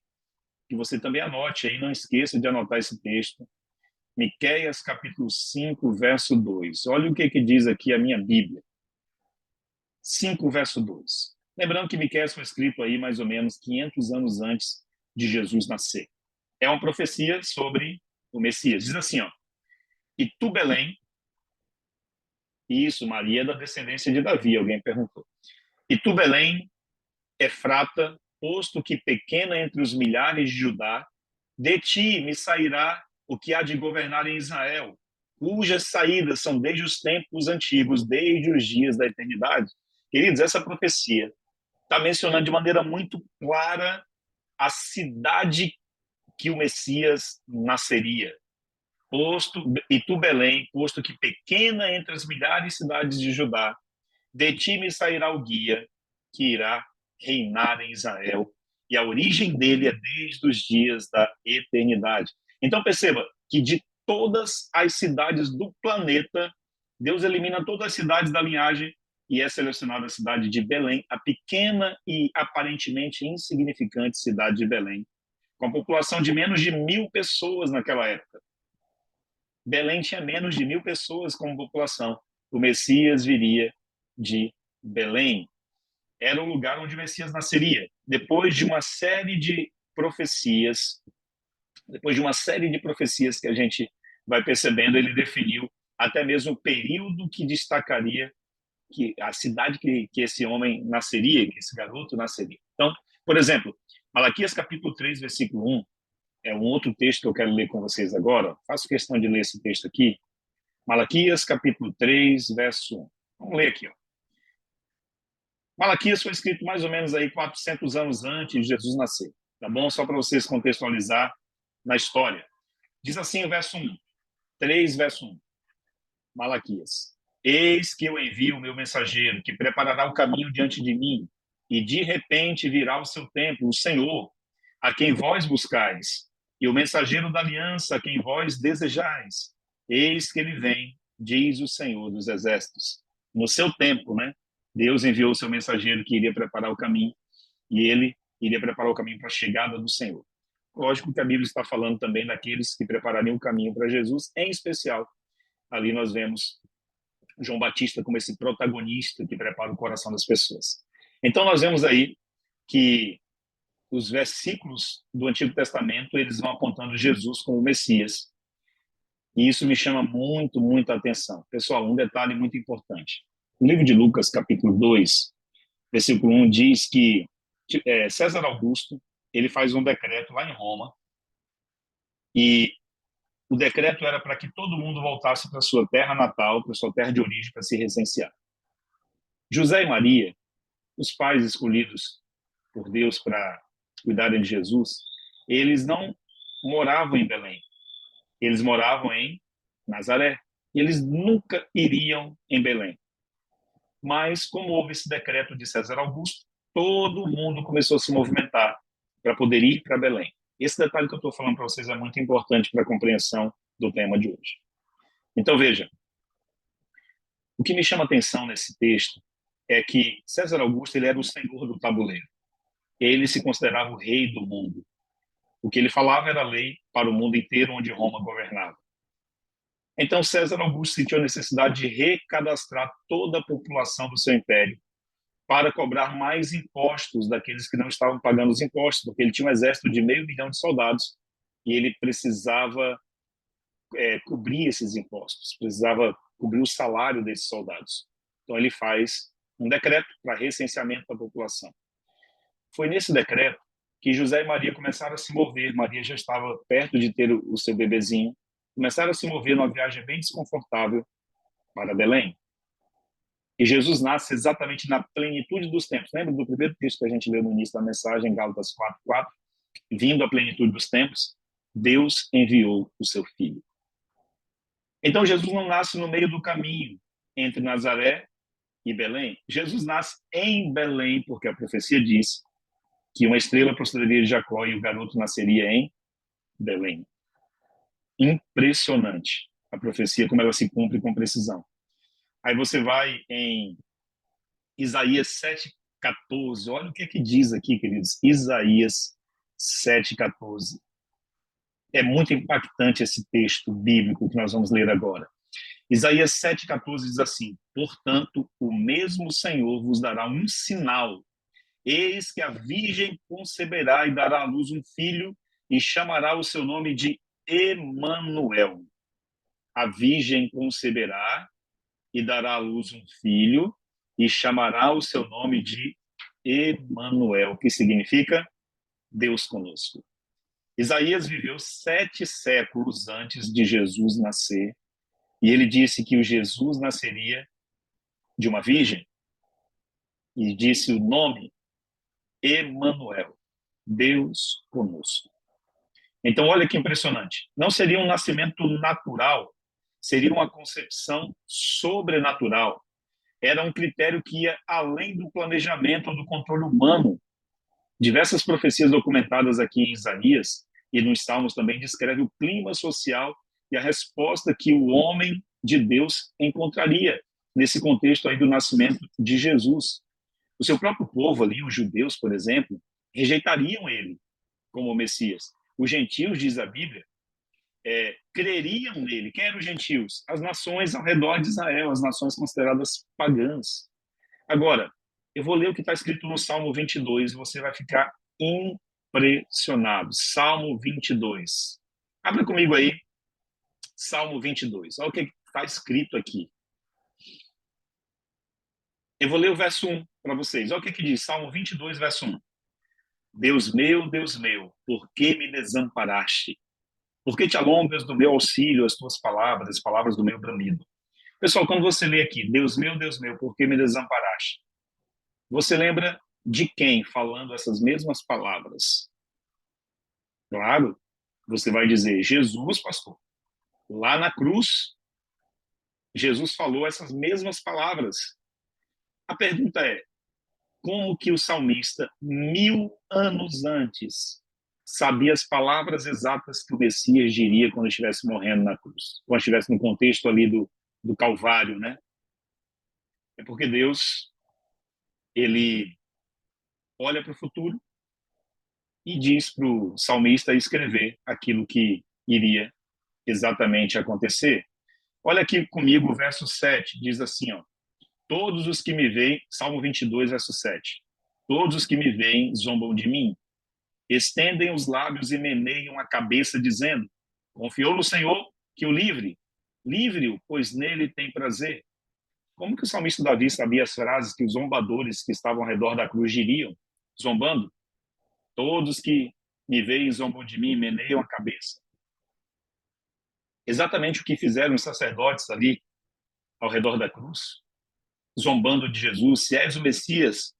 que você também anote aí, não esqueça de anotar esse texto. Miqueias, capítulo 5, verso 2. Olha o que diz aqui a minha Bíblia. 5, verso 2. Lembrando que Miqueias foi escrito aí mais ou menos 500 anos antes de Jesus nascer. É uma profecia sobre o Messias. Diz assim, ó: E tu, Belém, isso, Maria é da descendência de Davi, alguém perguntou. E tu, Belém, Efrata, posto que pequena entre os milhares de Judá, de ti me sairá o que há de governar em Israel, cujas saídas são desde os tempos antigos, desde os dias da eternidade. Queridos, essa profecia está mencionando de maneira muito clara a cidade que o Messias nasceria. Posto, e tu, Belém, posto que pequena entre as milhares de cidades de Judá, de ti me sairá o guia que irá reinar em Israel, e a origem dele é desde os dias da eternidade. Então perceba que de todas as cidades do planeta, Deus elimina todas as cidades da linhagem e é selecionada a cidade de Belém, a pequena e aparentemente insignificante cidade de Belém, com a população de menos de 1.000 pessoas naquela época. Belém tinha menos de 1.000 pessoas como população. O Messias viria de Belém. Era o lugar onde o Messias nasceria. Depois de uma série de profecias, que a gente vai percebendo, ele definiu até mesmo o período que destacaria que a cidade que esse homem nasceria, que esse garoto nasceria. Então, por exemplo, Malaquias capítulo 3, versículo 1, é um outro texto que eu quero ler com vocês agora. Faço questão de ler esse texto aqui. Malaquias capítulo 3, verso 1. Vamos ler aqui, ó. Malaquias foi escrito mais ou menos aí 400 anos antes de Jesus nascer, tá bom? Só para vocês contextualizar na história. Diz assim o verso 1, 3, verso 1, Malaquias. Eis que eu envio o meu mensageiro, que preparará o caminho diante de mim, e de repente virá o seu tempo, o Senhor, a quem vós buscais, e o mensageiro da aliança, a quem vós desejais. Eis que ele vem, diz o Senhor dos Exércitos. No seu tempo, né? Deus enviou o seu mensageiro que iria preparar o caminho, e ele iria preparar o caminho para a chegada do Senhor. Lógico que a Bíblia está falando também daqueles que preparariam o caminho para Jesus, em especial. Ali nós vemos João Batista como esse protagonista que prepara o coração das pessoas. Então nós vemos aí que os versículos do Antigo Testamento, eles vão apontando Jesus como o Messias. E isso me chama muito, muito a atenção. Pessoal, um detalhe muito importante. No livro de Lucas, capítulo 2, versículo 1, diz que César Augusto, ele faz um decreto lá em Roma, e o decreto era para que todo mundo voltasse para sua terra natal, para sua terra de origem, para se recensear. José e Maria, os pais escolhidos por Deus para cuidarem de Jesus, eles não moravam em Belém. Eles moravam em Nazaré. E eles nunca iriam em Belém. Mas, como houve esse decreto de César Augusto, todo mundo começou a se movimentar para poder ir para Belém. Esse detalhe que eu estou falando para vocês é muito importante para a compreensão do tema de hoje. Então, veja, o que me chama a atenção nesse texto é que César Augusto ele era o senhor do tabuleiro. Ele se considerava o rei do mundo. O que ele falava era lei para o mundo inteiro onde Roma governava. Então César Augusto sentiu a necessidade de recadastrar toda a população do seu império para cobrar mais impostos daqueles que não estavam pagando os impostos, porque ele tinha um exército de 500 mil de soldados e ele precisava cobrir esses impostos, precisava cobrir o salário desses soldados. Então ele faz um decreto para recenseamento da população. Foi nesse decreto que José e Maria começaram a se mover. Maria já estava perto de ter o seu bebezinho. Começaram a se mover numa viagem bem desconfortável para Belém. E Jesus nasce exatamente na plenitude dos tempos. Lembra do primeiro texto que a gente leu no início da mensagem, Gálatas 4:4? Vindo à plenitude dos tempos, Deus enviou o seu filho. Então Jesus não nasce no meio do caminho entre Nazaré e Belém. Jesus nasce em Belém, porque a profecia diz que uma estrela procederia de Jacó e o garoto nasceria em Belém. Impressionante a profecia, como ela se cumpre com precisão. Aí você vai em Isaías 7:14. Olha o que é que diz aqui, queridos. Isaías 7:14. É muito impactante esse texto bíblico que nós vamos ler agora. Isaías 7:14 diz assim: portanto, o mesmo Senhor vos dará um sinal. Eis que a virgem conceberá e dará à luz um filho e chamará o seu nome de Emanuel. A virgem conceberá e dará à luz um filho e chamará o seu nome de Emanuel, que significa Deus conosco. Isaías viveu 7 séculos antes de Jesus nascer e ele disse que o Jesus nasceria de uma virgem e disse o nome Emanuel, Deus conosco. Então, olha que impressionante. Não seria um nascimento natural, seria uma concepção sobrenatural. Era um critério que ia além do planejamento ou do controle humano. Diversas profecias documentadas aqui em Isaías e nos Salmos também descrevem o clima social e a resposta que o homem de Deus encontraria nesse contexto aí do nascimento de Jesus. O seu próprio povo ali, os judeus, por exemplo, rejeitariam ele como Messias. Os gentios, diz a Bíblia, creriam nele. Quem eram os gentios? As nações ao redor de Israel, as nações consideradas pagãs. Agora, eu vou ler o que está escrito no Salmo 22 e você vai ficar impressionado. Salmo 22. Abra comigo aí, Salmo 22. Olha o que está escrito aqui. Eu vou ler o verso 1 para vocês. Olha o que diz, Salmo 22, verso 1. Deus meu, por que me desamparaste? Por que te alongas do meu auxílio as tuas palavras, as palavras do meu bramido? Pessoal, quando você lê aqui, Deus meu, por que me desamparaste? Você lembra de quem falando essas mesmas palavras? Claro, você vai dizer, Jesus, pastor. Lá na cruz, Jesus falou essas mesmas palavras. A pergunta é, como que o salmista, 1000 anos antes, sabia as palavras exatas que o Messias diria quando estivesse morrendo na cruz, quando estivesse no contexto ali do Calvário, né? É porque Deus, ele olha para o futuro e diz para o salmista escrever aquilo que iria exatamente acontecer. Olha aqui comigo o verso 7, diz assim, ó, todos os que me veem, Salmo 22, verso 7, todos os que me veem zombam de mim, estendem os lábios e meneiam a cabeça, dizendo, confiou no Senhor que o livre, livre-o, pois nele tem prazer. Como que o salmista Davi sabia as frases que os zombadores que estavam ao redor da cruz diriam, zombando? Todos que me veem zombam de mim e meneiam a cabeça. Exatamente o que fizeram os sacerdotes ali ao redor da cruz, zombando de Jesus. Se és o Messias,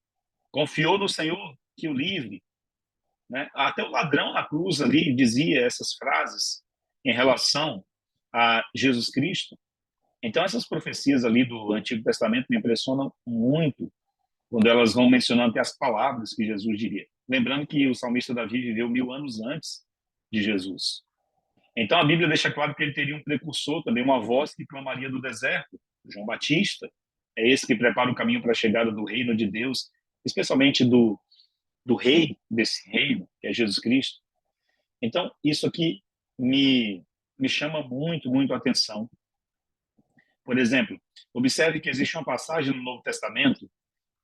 confiou no Senhor que o livre. Né? Até o ladrão na cruz ali dizia essas frases em relação a Jesus Cristo. Então, essas profecias ali do Antigo Testamento me impressionam muito quando elas vão mencionando as palavras que Jesus diria. Lembrando que o salmista Davi viveu 1000 anos antes de Jesus. Então, a Bíblia deixa claro que ele teria um precursor também, uma voz que clamaria do deserto, João Batista. É esse que prepara o caminho para a chegada do reino de Deus, especialmente do rei desse reino, que é Jesus Cristo. Então, isso aqui me chama muito, muito a atenção. Por exemplo, observe que existe uma passagem no Novo Testamento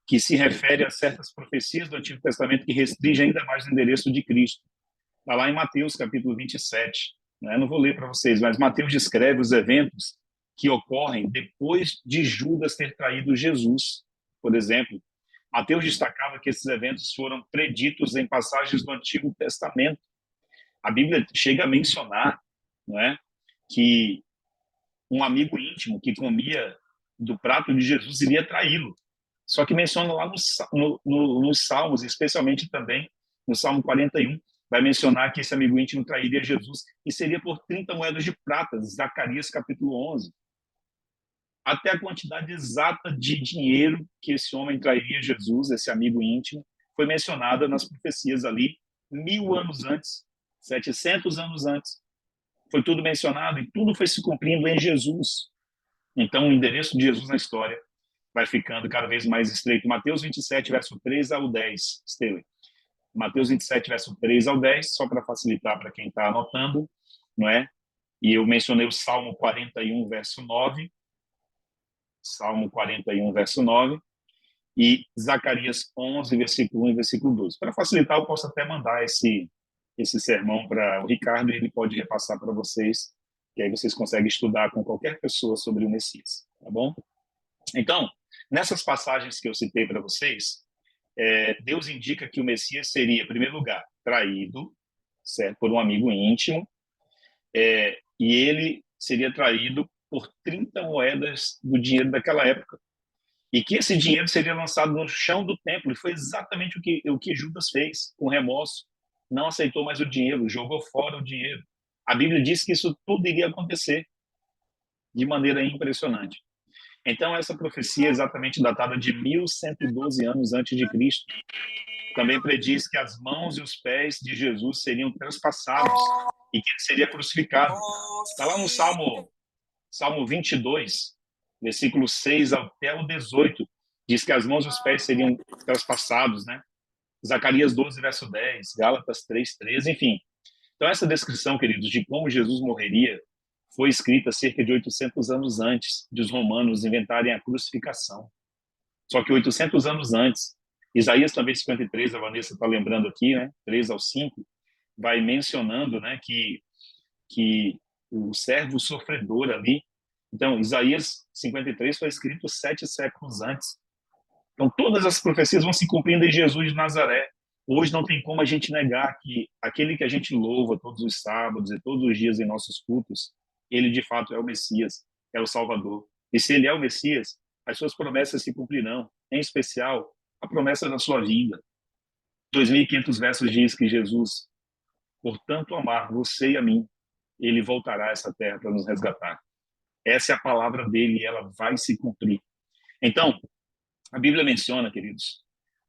que se refere a certas profecias do Antigo Testamento que restringe ainda mais o endereço de Cristo. Está lá em Mateus, capítulo 27. Né? Eu não vou ler para vocês, mas Mateus descreve os eventos que ocorrem depois de Judas ter traído Jesus. Por exemplo, Mateus destacava que esses eventos foram preditos em passagens do Antigo Testamento. A Bíblia chega a mencionar, não é, que um amigo íntimo que comia do prato de Jesus iria traí-lo. Só que menciona lá nos Salmos, especialmente também no Salmo 41, vai mencionar que esse amigo íntimo trairia Jesus e seria por 30 moedas de prata, Zacarias capítulo 11. Até a quantidade exata de dinheiro que esse homem trairia Jesus, esse amigo íntimo, foi mencionada nas profecias ali 1000 anos antes, 700 anos antes. Foi tudo mencionado e tudo foi se cumprindo em Jesus. Então, o endereço de Jesus na história vai ficando cada vez mais estreito. Mateus 27, verso 3 ao 10, Stanley. Mateus 27, verso 3 ao 10, só para facilitar para quem está anotando, não é? E eu mencionei o Salmo 41, verso 9, Salmo 41, verso 9, e Zacarias 11, versículo 1 e versículo 12. Para facilitar, eu posso até mandar esse sermão para o Ricardo e ele pode repassar para vocês, que aí vocês conseguem estudar com qualquer pessoa sobre o Messias, tá bom? Então, nessas passagens que eu citei para vocês, Deus indica que o Messias seria, em primeiro lugar, traído, certo, por um amigo íntimo, e ele seria traído por 30 moedas do dinheiro daquela época. E que esse dinheiro seria lançado no chão do templo. E foi exatamente o que Judas fez, com remorso. Não aceitou mais o dinheiro, jogou fora o dinheiro. A Bíblia diz que isso tudo iria acontecer de maneira impressionante. Então, essa profecia é exatamente datada de 1112 anos antes de Cristo. Também prediz que as mãos e os pés de Jesus seriam transpassados e que ele seria crucificado. Está lá no Salmo 22, versículo 6 até o 18, diz que as mãos e os pés seriam transpassados, né? Zacarias 12, verso 10, Gálatas 3, 13, enfim. Então, essa descrição, queridos, de como Jesus morreria foi escrita cerca de 800 anos antes de os romanos inventarem a crucificação. Só que 800 anos antes, Isaías também 53, a Vanessa está lembrando aqui, né, 3 ao 5, vai mencionando, né, que o servo sofredor ali. Então, Isaías 53 foi escrito 7 séculos antes. Então, todas as profecias vão se cumprindo em Jesus de Nazaré. Hoje não tem como a gente negar que aquele que a gente louva todos os sábados e todos os dias em nossos cultos, ele de fato é o Messias, é o Salvador. E se ele é o Messias, as suas promessas se cumprirão, em especial a promessa da sua vinda. 2.500 versos diz que Jesus, por tanto amar você e a mim, ele voltará a essa terra para nos resgatar. Essa é a palavra dele e ela vai se cumprir. Então, a Bíblia menciona, queridos,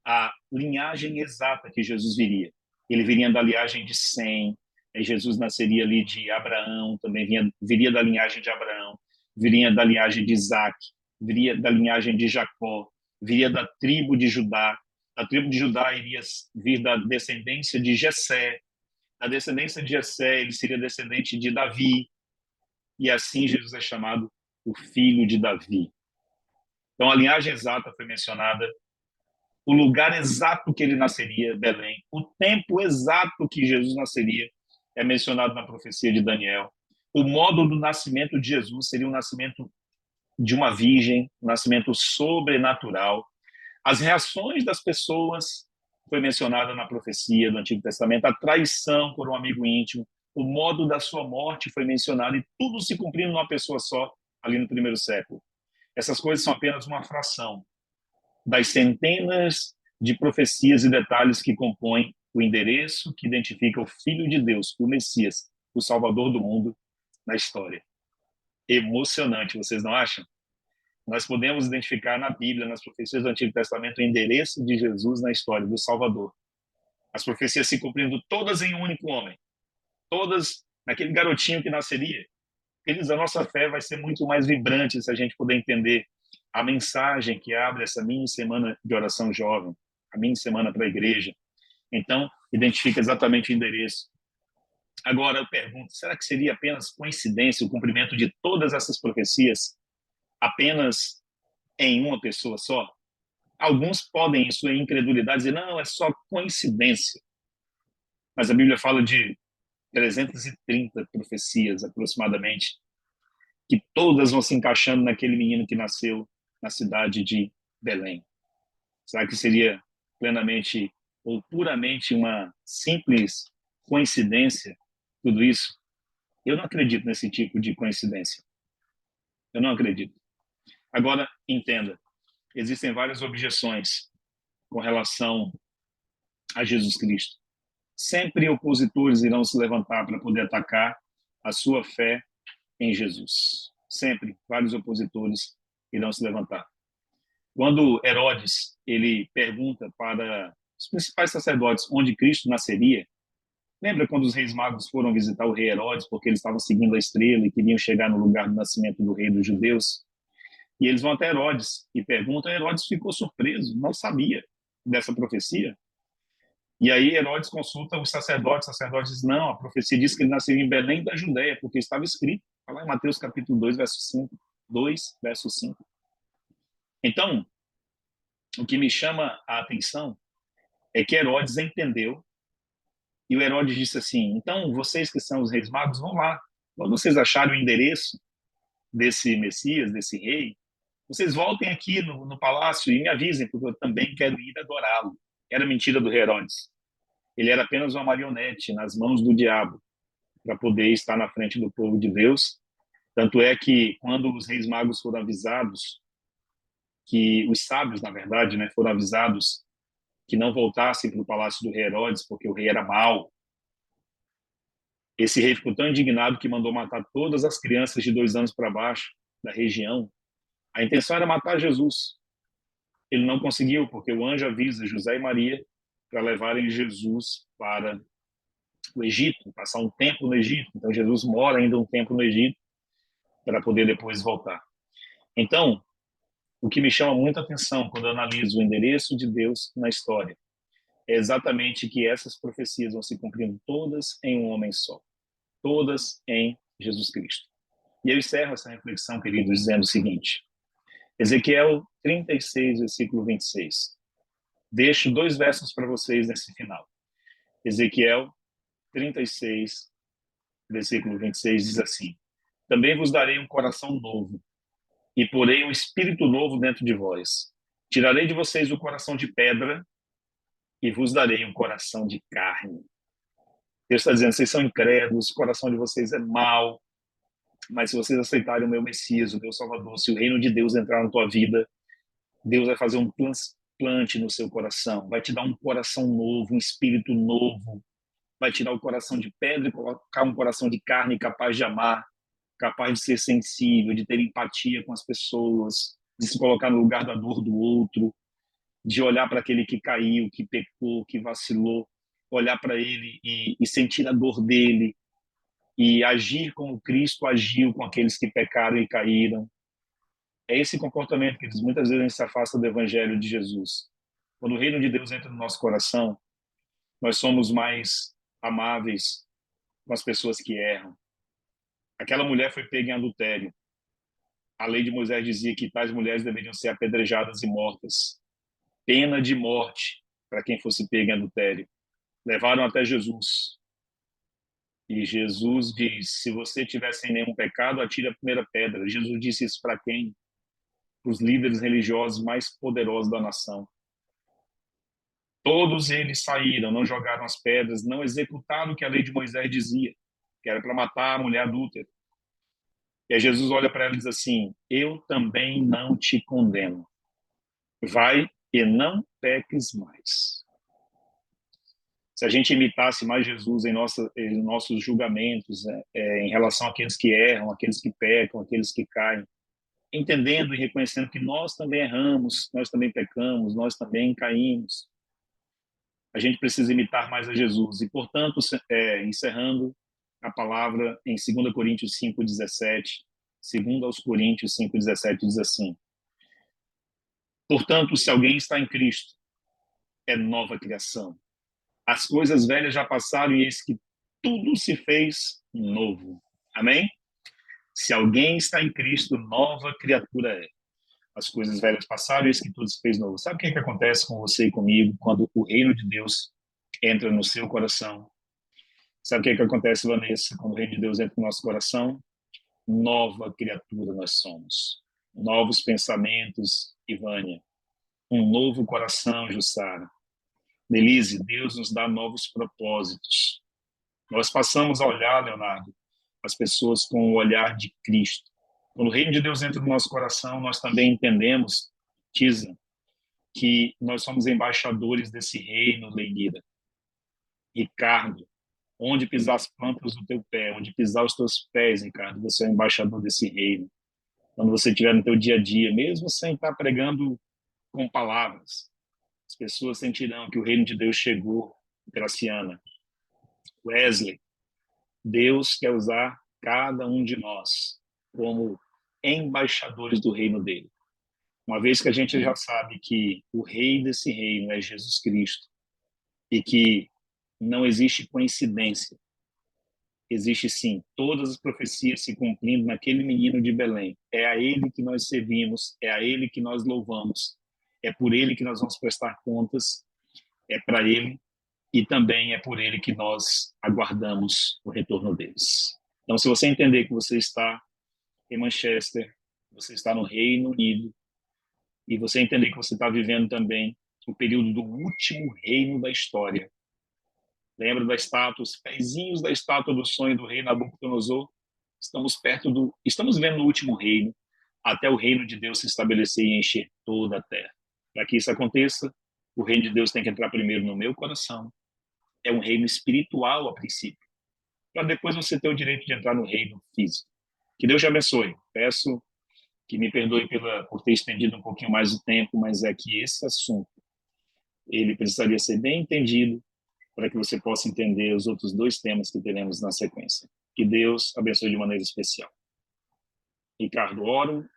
a linhagem exata que Jesus viria. Ele viria da linhagem de Sem, Jesus nasceria ali de Abraão, também viria da linhagem de Abraão, viria da linhagem de Isaac, viria da linhagem de Jacó, viria da tribo de Judá. A tribo de Judá iria vir da descendência de Jessé. Da descendência de Jessé, ele seria descendente de Davi. E assim Jesus é chamado o filho de Davi. Então, a linhagem exata foi mencionada, o lugar exato que ele nasceria, Belém, o tempo exato que Jesus nasceria, é mencionado na profecia de Daniel. O modo do nascimento de Jesus seria um nascimento de uma virgem, um nascimento sobrenatural. As reações das pessoas foi mencionada na profecia do Antigo Testamento, a traição por um amigo íntimo, o modo da sua morte foi mencionado e tudo se cumprindo numa pessoa só, ali no primeiro século. Essas coisas são apenas uma fração das centenas de profecias e detalhes que compõem o endereço que identifica o Filho de Deus, o Messias, o Salvador do mundo na história. Emocionante, vocês não acham? Nós podemos identificar na Bíblia, nas profecias do Antigo Testamento, o endereço de Jesus na história, do Salvador. As profecias se cumprindo todas em um único homem, todas naquele garotinho que nasceria. Queridos, a nossa fé vai ser muito mais vibrante se a gente puder entender a mensagem que abre essa mini semana de oração jovem, a mini semana para a igreja. Então, identifica exatamente o endereço. Agora, eu pergunto, será que seria apenas coincidência o cumprimento de todas essas profecias apenas em uma pessoa só? Alguns podem, em sua incredulidade, dizer, não, é só coincidência. Mas a Bíblia fala de 330 profecias, aproximadamente, que todas vão se encaixando naquele menino que nasceu na cidade de Belém. Será que seria plenamente ou puramente uma simples coincidência tudo isso? Eu não acredito nesse tipo de coincidência. Eu não acredito. Agora, entenda, existem várias objeções com relação a Jesus Cristo. Sempre opositores irão se levantar para poder atacar a sua fé em Jesus. Sempre vários opositores irão se levantar. Quando Herodes ele pergunta para os principais sacerdotes onde Cristo nasceria, lembra quando os reis magos foram visitar o rei Herodes porque eles estavam seguindo a estrela e queriam chegar no lugar do nascimento do rei dos judeus? E eles vão até Herodes e perguntam, Herodes ficou surpreso, não sabia dessa profecia. E aí Herodes consulta os sacerdotes dizem, não, a profecia diz que ele nasceu em Belém da Judéia, porque estava escrito, está lá em Mateus capítulo 2, verso 5. 2, verso 5. Então, o que me chama a atenção é que Herodes entendeu, e o Herodes disse assim, então vocês que são os reis magos, vão lá, quando vocês acharem o endereço desse Messias, desse rei, vocês voltem aqui no palácio e me avisem, porque eu também quero ir adorá-lo. Era mentira do Herodes. Ele era apenas uma marionete nas mãos do diabo para poder estar na frente do povo de Deus. Tanto é que quando os reis magos foram avisados, que os sábios, na verdade, né, foram avisados que não voltassem para o palácio do rei Herodes, porque o rei era mau, esse rei ficou tão indignado que mandou matar todas as crianças de 2 anos para baixo da região. A intenção era matar Jesus. Ele não conseguiu, porque o anjo avisa José e Maria para levarem Jesus para o Egito, passar um tempo no Egito. Então, Jesus mora ainda um tempo no Egito para poder depois voltar. Então, o que me chama muita atenção quando eu analiso o endereço de Deus na história é exatamente que essas profecias vão se cumprindo todas em um homem só, todas em Jesus Cristo. E eu encerro essa reflexão, queridos, dizendo o seguinte, Ezequiel 36, versículo 26. Deixo 2 versos para vocês nesse final. Ezequiel 36, versículo 26 diz assim, também vos darei um coração novo e porei um espírito novo dentro de vós. Tirarei de vocês o coração de pedra e vos darei um coração de carne. Deus está dizendo, vocês são incrédulos, o coração de vocês é mau, mas se vocês aceitarem o meu Messias, o meu Salvador, se o reino de Deus entrar na tua vida, Deus vai fazer um transplante no seu coração, vai te dar um coração novo, um espírito novo, vai tirar o coração de pedra e colocar um coração de carne capaz de amar, capaz de ser sensível, de ter empatia com as pessoas, de se colocar no lugar da dor do outro, de olhar para aquele que caiu, que pecou, que vacilou, olhar para ele e sentir a dor dele e agir como Cristo agiu com aqueles que pecaram e caíram. É esse comportamento que muitas vezes a gente se afasta do evangelho de Jesus. Quando o reino de Deus entra no nosso coração, nós somos mais amáveis com as pessoas que erram. Aquela mulher foi pega em adultério. A lei de Moisés dizia que tais mulheres deveriam ser apedrejadas e mortas. Pena de morte para quem fosse pego em adultério. Levaram até Jesus. E Jesus diz, se você tiver sem nenhum pecado, atire a primeira pedra. Jesus disse isso para quem? Para os líderes religiosos mais poderosos da nação. Todos eles saíram, não jogaram as pedras, não executaram o que a lei de Moisés dizia, que era para matar a mulher adúltera. E aí Jesus olha para ela e diz assim, eu também não te condeno. Vai e não peques mais. Se a gente imitasse mais Jesus em nossos julgamentos, em relação àqueles que erram, àqueles que pecam, àqueles que caem, entendendo e reconhecendo que nós também erramos, nós também pecamos, nós também caímos, a gente precisa imitar mais a Jesus. E, portanto, encerrando a palavra em 2 Coríntios 5,17, 2 Coríntios 5,17 diz assim, portanto, se alguém está em Cristo, é nova criação. As coisas velhas já passaram e eis que tudo se fez novo. Amém? Se alguém está em Cristo, nova criatura é. As coisas velhas passaram e eis que tudo se fez novo. Sabe o que é que acontece com você e comigo quando o reino de Deus entra no seu coração? Sabe o que é que acontece, Vanessa, quando o reino de Deus entra no nosso coração? Nova criatura nós somos. Novos pensamentos, Ivânia. Um novo coração, Jussara. Denise, Deus nos dá novos propósitos. Nós passamos a olhar, Leonardo, as pessoas com o olhar de Cristo. Quando o reino de Deus entra no nosso coração, nós também entendemos, Tisa, que nós somos embaixadores desse reino, Leguida. Ricardo, onde pisar as plantas do teu pé, onde pisar os teus pés, Ricardo, você é o embaixador desse reino. Quando você estiver no teu dia a dia, mesmo sem estar pregando com palavras, as pessoas sentirão que o reino de Deus chegou. Graciana, Wesley, Deus quer usar cada um de nós como embaixadores do reino dele. Uma vez que a gente já sabe que o rei desse reino é Jesus Cristo e que não existe coincidência, existe sim todas as profecias se cumprindo naquele menino de Belém. É a ele que nós servimos, é a ele que nós louvamos, é por ele que nós vamos prestar contas, é para ele e também é por ele que nós aguardamos o retorno deles. Então, se você entender que você está em Manchester, você está no Reino Unido, e você entender que você está vivendo também o período do último reino da história. Lembra da estátua, os pezinhos da estátua do sonho do rei Nabucodonosor? Estamos vendo o último reino, até o reino de Deus se estabelecer e encher toda a terra. Para que isso aconteça, o reino de Deus tem que entrar primeiro no meu coração. É um reino espiritual a princípio, para depois você ter o direito de entrar no reino físico. Que Deus te abençoe. Peço que me perdoe por ter estendido um pouquinho mais o tempo, mas é que esse assunto ele precisaria ser bem entendido para que você possa entender os outros dois temas que teremos na sequência. Que Deus abençoe de maneira especial. Ricardo, oro